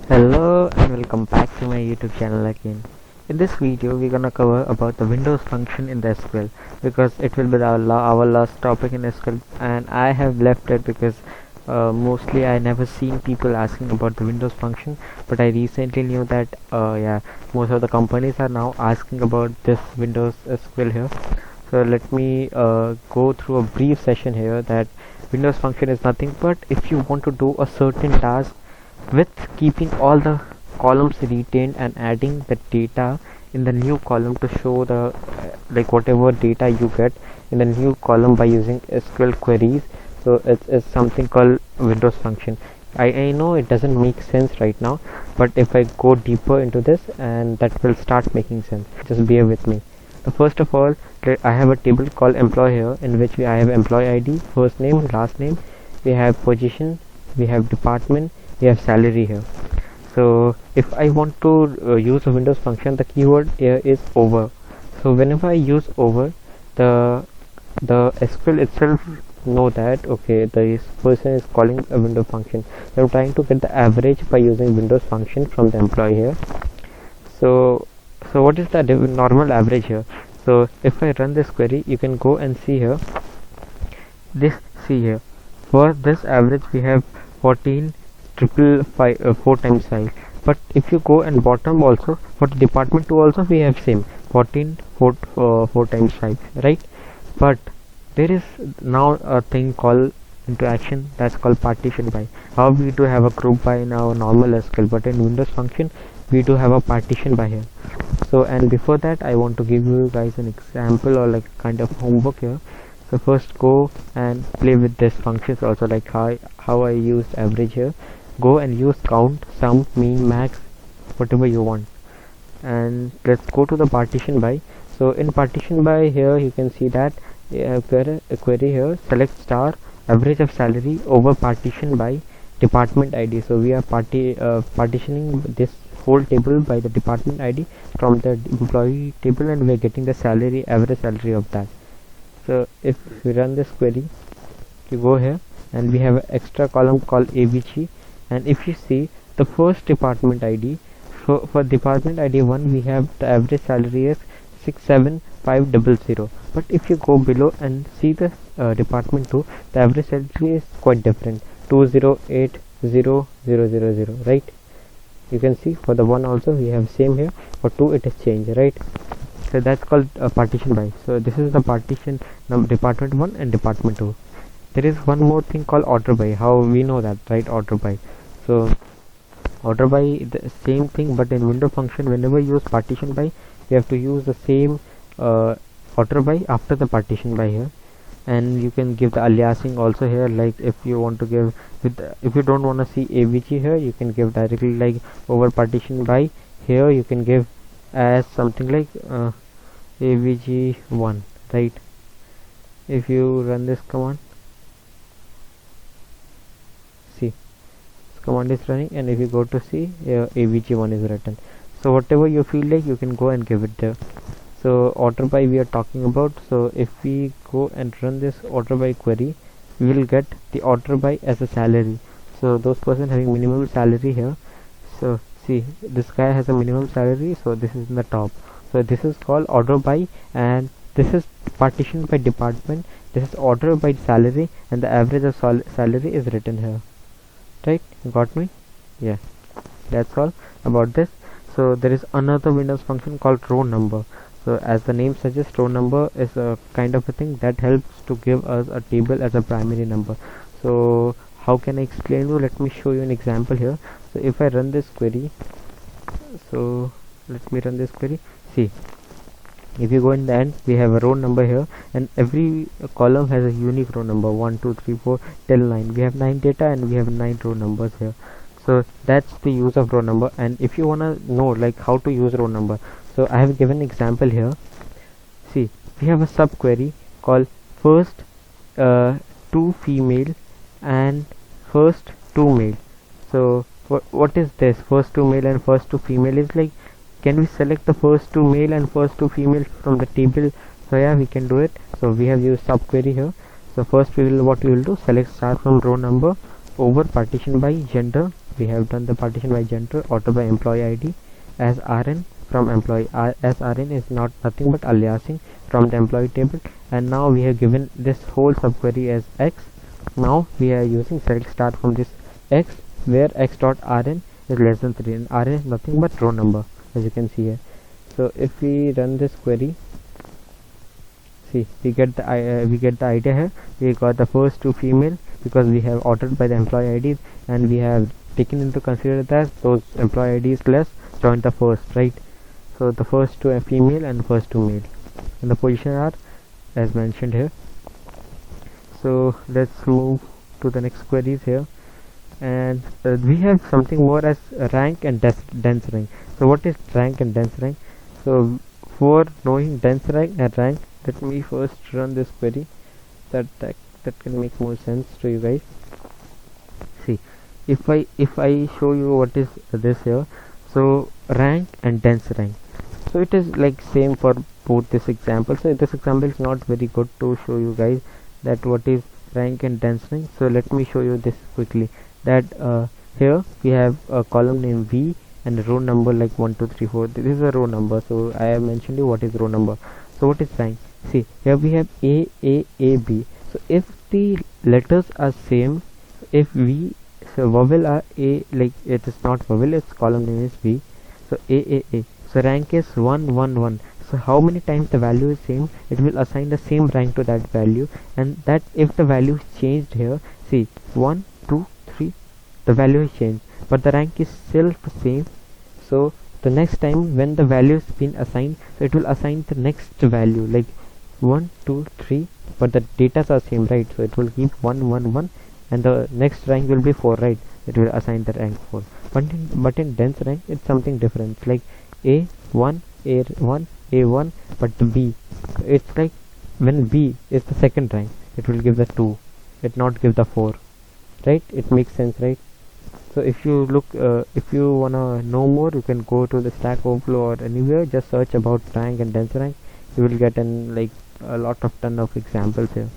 Hello and welcome back to my YouTube channel again. In this video we're gonna cover about the Windows function in the SQL because it will be our last topic in SQL, and I have left it because mostly I never seen people asking about the Windows function, but I recently knew that most of the companies are now asking about this Windows SQL here. So let me go through a brief session here that Windows function is nothing but if you want to do a certain task with keeping all the columns retained and adding the data in the new column to show the like whatever data you get in the new column by using SQL queries. So it's something called Windows function. I know it doesn't make sense right now, but if I go deeper into this, and that will start making sense, just bear with me. So first of all, I have a table called employee here, in which I have employee ID, first name, last name, we have position, we have department, we have salary here. So if I want to use a Windows function, the keyword here is over. So whenever I use over, the SQL itself know that okay, this person is calling a Windows function. So I'm trying to get the average by using Windows function from the employee here. So what is the normal average here? So if I run this query, you can go and see here. See here, for this average we have 14 triple 4 times 5, but if you go and bottom also for the department 2 also we have same 14 4 times 5, right? But there is now a thing called interaction, that's called partition by. How we do have a group by in our normal SQL, but in Windows function we do have a partition by here. So and before that I want to give you guys an example or like kind of homework here. So first go and play with this functions also, like how I used average here. Go and use count, sum, mean, max, whatever you want, and let's go to the partition by. So in partition by here you can see that a query here, select star average of salary over partition by department ID. So we are partitioning this whole table by the department ID from the employee table, and we are getting the salary, average salary of that. So if we run this query, you go here and we have an extra column called AVG, and if you see the first department ID, for department ID 1 we have the average salary is 67500, but if you go below and see the department 2, the average salary is quite different, 208000, right? You can see for the 1 also we have same here, for 2 it is changed, right? So that's called partition by. So this is the partition department 1 and department 2. There is one more thing called order by. How we know that, right? Order by. So order by the same thing, but in window function whenever you use partition by, you have to use the same order by after the partition by here, and you can give the aliasing also here, like if you want to give if you don't want to see AVG here, you can give directly like over partition by. Here you can give as something like AVG1, right? If you run this command, see this command is running, and if you go to see AVG1 is written. So whatever you feel like you can go and give it there. So order by we are talking about. So if we go and run this order by query, we will get the order by as a salary. So those person having minimum salary here, so see this guy has a minimum salary, so this is in the top. So this is called order by, and this is partition by department, this is order by salary, and the average of salary is written here, right? You got me? Yeah, that's all about this. So there is another Windows function called row number. So as the name suggests, row number is a kind of a thing that helps to give us a table as a primary number. So how can I explain you? Let me show you an example here. So if I run this query, so let me run this query. See, if you go in the end, we have a row number here, and every column has a unique row number 1 2 3 4 till 9. We have 9 data and we have 9 row numbers here. So that's the use of row number. And if you wanna know like how to use row number, so I have given example here. See, we have a subquery called first 2 female and first 2 male. So what is this first 2 male and first 2 female? Is like, can we select the first 2 male and first 2 female from the table? So yeah, we can do it. So we have used subquery here. So first what we will do, select star from row number over partition by gender we have done the partition by gender, order by employee ID as RN from employee. As RN is not nothing but aliasing from the employee table, and now we have given this whole subquery as X. Now we are using select start from this X, where X dot RN is less than 3, and RN is nothing but row number, as you can see here. So if we run this query, see, we get the idea here. We got the first two female because we have ordered by the employee IDs, and we have taken into consideration that those employee IDs less join the first, right? So the first two are female and first two male, and the position are as mentioned here. So let's move to the next queries here, and we have something more as rank and dense rank. So what is rank and dense rank? So for knowing dense rank and rank, let me first run this query that can make more sense to you guys. See, if I show you what is this here, so rank and dense rank, so it is like same for both this example. So this example is not very good to show you guys that what is rank and dense rank. So let me show you this quickly, that here we have a column name V and a row number like 1 2 3 4. This is a row number, so I have mentioned you what is row number. So what is rank? See, here we have A B. So if the letters are same, if V, so vowel are A, like it is not vowel, its column name is V. So A. So rank is 1 1 1. So how many times the value is same, it will assign the same rank to that value, and that if the value is changed here, see 1 2 3, the value is changed but the rank is still the same. So the next time when the value is been assigned, so it will assign the next value like 1 2 3, but the data are same, right? So it will keep 1 1 1, and the next rank will be 4, right? It will assign the rank 4. But in dense rank it's something different, like A1 A1, but the B, it's like when B is the second rank, it will give the 2, it not give the 4, right? It makes sense, right? So if you look, if you wanna know more, you can go to the Stack Overflow or anywhere, just search about rank and dense rank. You will get an like a lot of ton of examples here.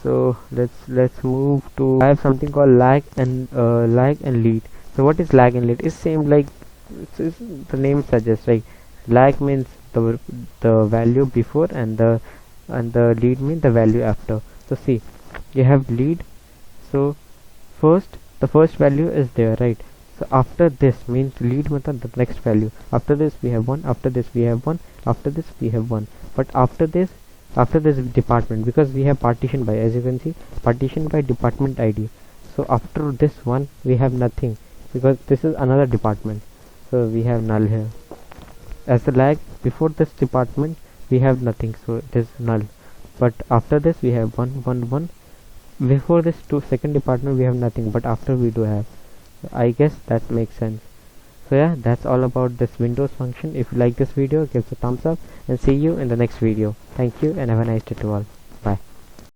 So let's move to, I have something called lag and lead. So what is lag and lead? It's same like it's the name suggests, like lag means the value before, and the lead means the value after. So see, you have lead, so the first value is there, right? So after this means lead method, the next value. After this we have 1, after this we have 1, after this we have 1. But after this department, because we have partition by, as you can see, partition by department ID. So after this one we have nothing, because this is another department. So we have null here. As the lag before this department we have nothing, so it is null. But after this we have 1 1 1. Before this second department we have nothing, but after we do have. I guess that makes sense. So yeah, that's all about this Windows function. If you like this video, give it a thumbs up, and see you in the next video. Thank you and have a nice day to all.